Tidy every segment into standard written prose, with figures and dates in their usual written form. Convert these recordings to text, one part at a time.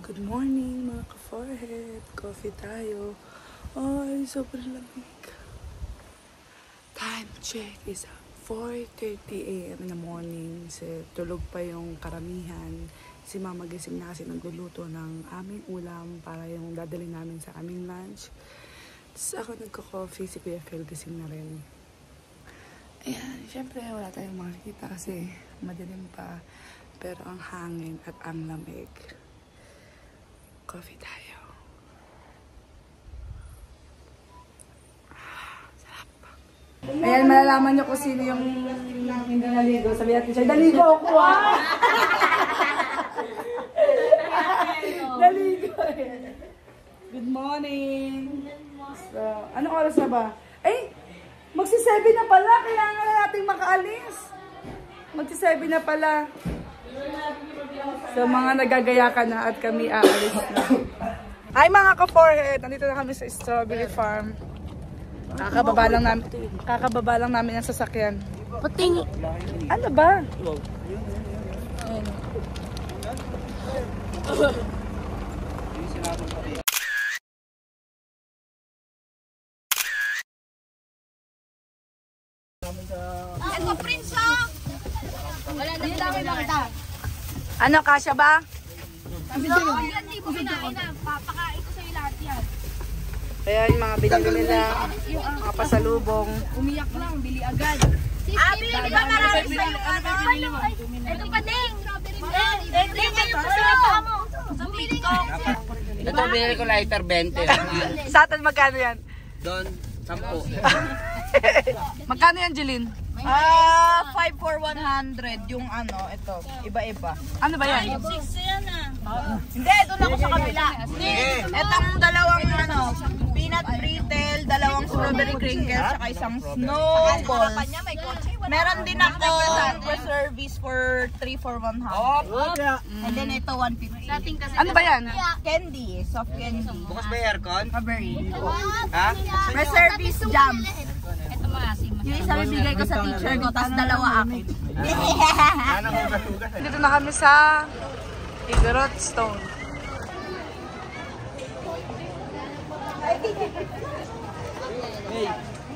Good morning mga ka-forehead. Coffee tayo. Ay, sobrang lamig. Time check is 4:30 AM in the morning. Tulog pa yung karamihan. Si mama gising na kasi nagluluto ng aming ulam para yung dadalhin namin sa aming lunch. Tapos ako nagko-coffee, si Kuya Phil gising na rin. Ayan, syempre wala tayong makikita kasi madilim pa. Pero ang hangin at ang lamig. Coffee tayo. Sarap. Ayan, malalaman nyo kung sino yung hindi naligo. Sabi natin siya, naligo ako ah! Naligo eh. Good morning. So, anong oras na ba? Ay, magsi-7 na pala. Kaya nga natin makaalis. Magsi-7 na pala. So, mga nagagaya ka na at kami aalis na. Hi mga ka-forehead! Nandito na kami sa strawberry farm. Kakababa lang namin ang sasakyan. Puting! Ano ba? Ito, Prince! Wala na lang kita. Ano, kasya ba? Yan, di mo kinain na. Papakain ko sa'yo lahat yan. Kaya yung mga binili nila, mga pasalubong. Umiyak lang, bili agad. Bili ba marami sa'yo? Ito pa ding! Ding, ito sa pa mo. Bumili ko. Ito, binili ko lighter 20. Sa atin magkano yan? Doon, 10. Magkano yan, Jeline? 5 for 100 yung ano, ito, iba-iba. Ano ba yan? 6 yan ah. Hindi, doon ako sa kabila. Itong dalawang ano, peanut brittle, dalawang strawberry crinkles, saka isang snowball. Meron din ako preserves for 3 for 100. And then ito 150. Ano ba yan? Candy, soft candy. Bukas ba yung aircon? Strawberry. Ha? Preserves jam. Ito maasim. Yung isa bibigay ko sa teacher ko, tapos dalawa akin. Dito na kami sa Igorot Stone.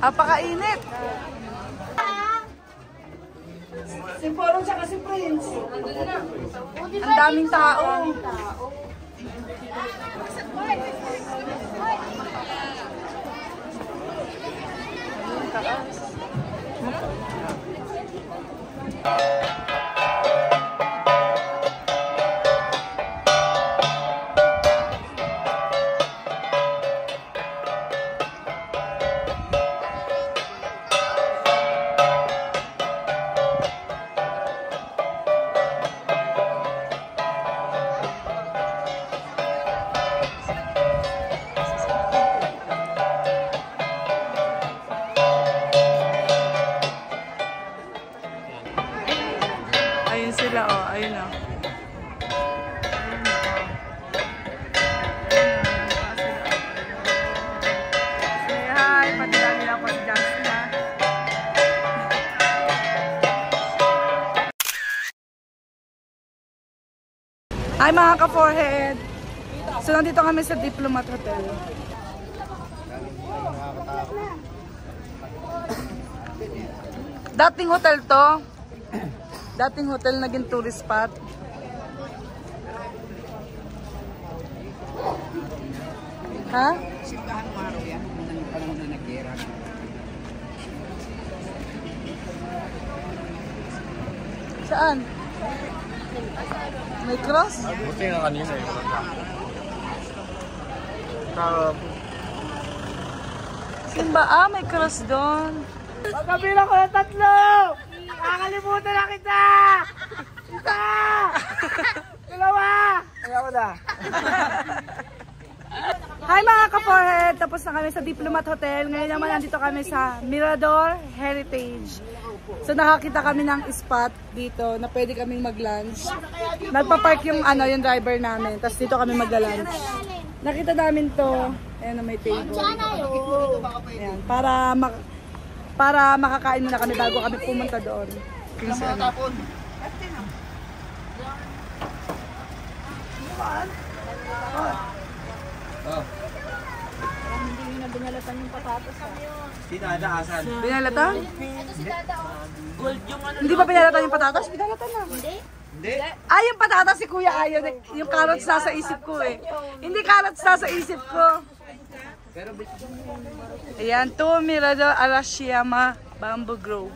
Apakainit. Si Poro tsaka si Prince. Ang daming tao. Ayun sila, oh. Ayun, oh. Say hi. Patila nila ako si Justina. Hi mga ka-forehead. So nandito kami sa Diplomat Hotel. Dating hotel to. Dating hotel naging tourist spot. Ha? Simbahan mo araw yan. Ang panahon na nag-gera. Saan? May cross? Buti nga kanina yung Simba, may cross doon. Pagkabilang ko ng 3! Nakakalimutan na kita! Isa! Dalawa! Ayaw na. Hi mga ka-forehead! Tapos na kami sa Diplomat Hotel. Ngayon naman nandito kami sa Mirador Heritage. So nakakita kami ng spot dito na pwede kaming mag-lunch. Nagpa-park yung driver namin. Tapos dito kami mag-lunch. Nakita namin to. Ayan na may table. Ayan, para makakain muna kami bago kami pumunta doon. Kasi ano. Oh. Sinada, asan? Binalatan? Ito si Dada, oh. Hindi pa binalatan yung patatas? Binalatan na. Hindi? Hindi. Ay, yung patatas si Kuya ayaw. Yung carrots nasa isip ko eh. Hindi carrots nasa isip ko. Ayan, to Mirador Arashiyama Bamboo Grove.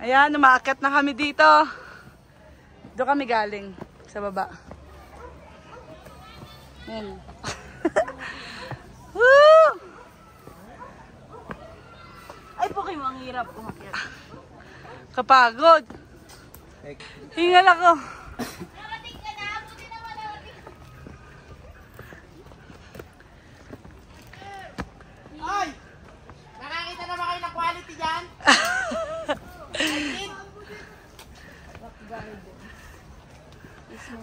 Ayan, umaakyat na kami dito. Doon kami galing sa baba. Ayan. Woo! Ay, po kayo ang hirap umakyat. Kapagod. Hingal ako. Ay! Nakakita na ba kayo ng quality dyan?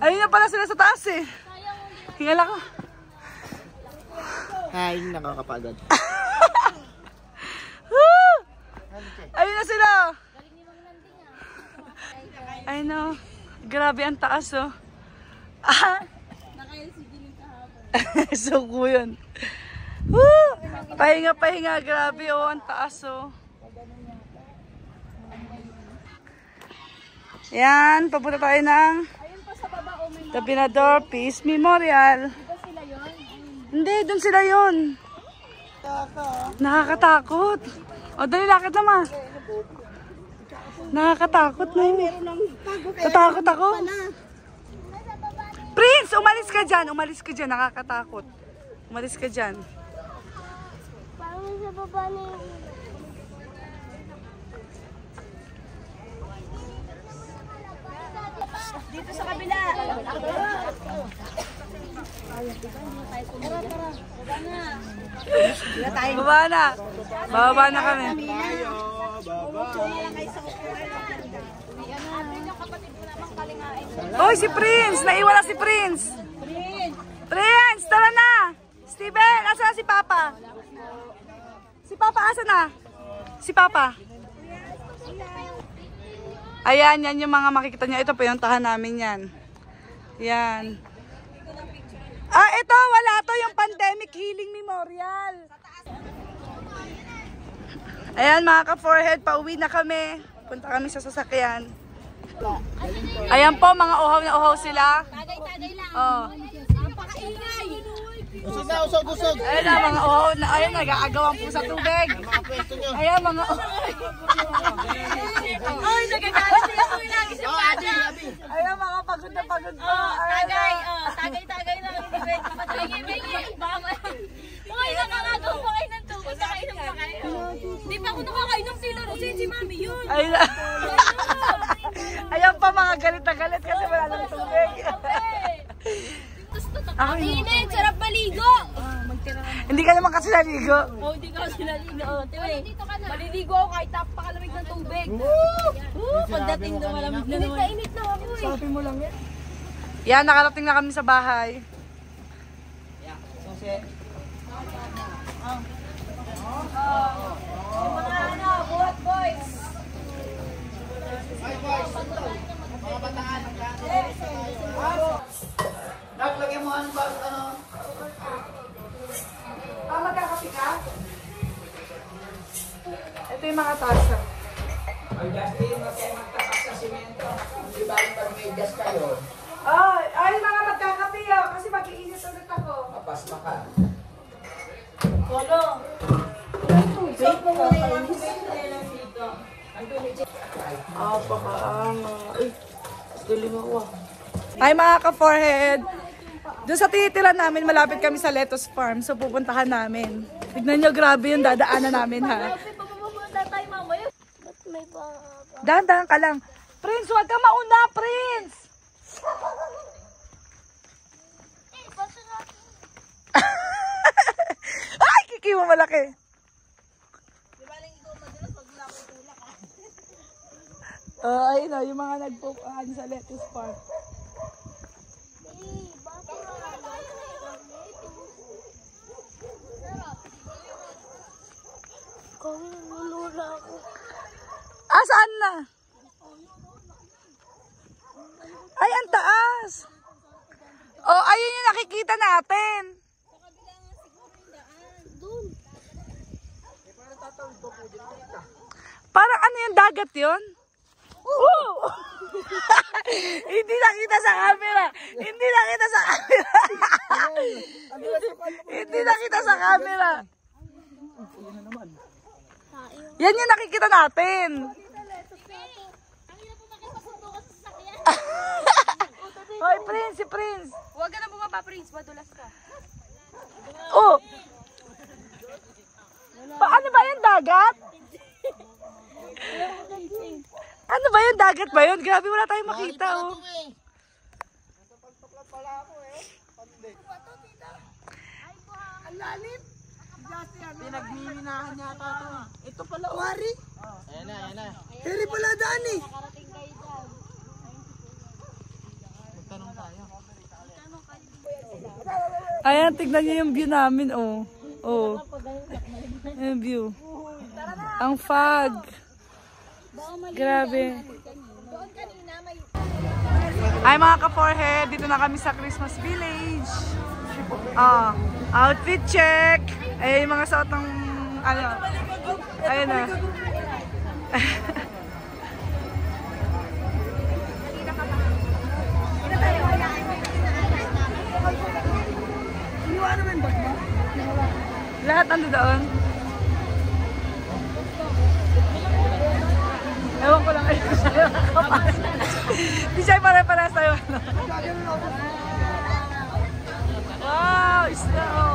Ayun na pala sila sa taas eh. Hingal ako. Ay, nakakapagod. Woo! Ayun na sila. I know. Grabe ang taas oh. Ah. So cool yun. Woo! Pahinga. Grabe oh. Ang taas oh. Yan. Papunta tayo ng Tabinador Peace Memorial. Hindi, dun sila yun. Nakakatakot. O, dali, lakad naman. Nakakatakot na yun. Tatakot ako. Prince, umalis ka dyan. Umalis ka dyan, nakakatakot. Umalis ka dyan. Parang sa baba na yung... Dito sa kabila. Baba na. Bababa na kami. Oy, si Prince! Naiwala si Prince! Prince, tara na! Steven, asa na si Papa? Si Papa, asa na? Si Papa? Ayan, yan yung mga makikita nyo. Ito, pinuntahan namin yan. Yan. Ah, ito, wala to. Yung Pandemic Healing Memorial. Ayan, mga ka-forehead, pauwi na kami. Punta kami sa sasakyan. Ayan po, mga uhaw na uhaw sila. Tagay-tagay lang. Oh. Napakaingay. Usog na, usog. Ayan na, mga uhaw na. Ayan, nag-aagawan po sa tubig. Ayan, mga uhaw. Ay, nagagalit siya kung lagi si Pada. Ayan, mga pagod na pagod pa. Tagay lang. Bingi. Mga nakakagaw pa kayo ng tubig. Nakainom pa kayo. Di pa ako nakakainom sila. Rosin si Mami yun. Ayan pa, mga galit na galit kasi wala lang tubig. Ang init, sarap maligo. Hindi ka naman kasi naligo. Oh, hindi ka sila ligo. Maliligo ako kahit napakalamig ng tubig. Pagdating doon malamig na naman. Init na ako eh. Sabi mo lang yan. Yan, nakarating na kami sa bahay. Buhat boys. Naglagyan mo ano ba? Magkakapi ka? Ito yung mga tasa. Ay, Justin, huwag kayo magtakas sa simento. Di ba yung pag-medyas kayo? Ay, mga magkakapi kasi mag-iinit ulit ako. Mapasma ka. Ay, mga ka-forehead. Doon sa tinitira namin, malapit kami sa lettuce farm. So, pupuntahan namin. Tignan nyo, grabe yung dadaanan namin, ha? Pupunta tayo mamaya. Ba't may Dahan-dahan ka lang. Prince, huwag ka mauna, Prince! Ay, kiki mo malaki. Ayun o, yung mga nagpupuan sa lettuce farm. Kung nulula ako. Saan na? Ay, ang taas! Oh, ayun yung nakikita natin. Parang ano yung dagat yun? Oh! Hindi nakita sa camera. Hindi nakita sa camera. Hindi nakita sa camera. Yan yung nakikita natin. Hoy, Prince, si Prince. Huwag ka na bumaba, Prince. Madulas ka. Oh! Paano ba yung dagat? Ano ba yung dagat ba yun? Grabe, wala tayong makita, oh. Ang lalim. Pinagmiminahan yata ito. Ito pala. Wari. Ayan na, ayan na. Heri pala daan eh. Magtanong tayo. Ayan, tignan niyo yung view namin, oh. Oh. Yung view. Ang fog. Grabe. Ay mga ka-forehead, dito na kami sa Christmas Village. Outfit check. Ay, mga suot ng ano. Ayun na. Lahat ando doon. Ewan ko lang. Di siya pare-pares tayo. Wow, isla.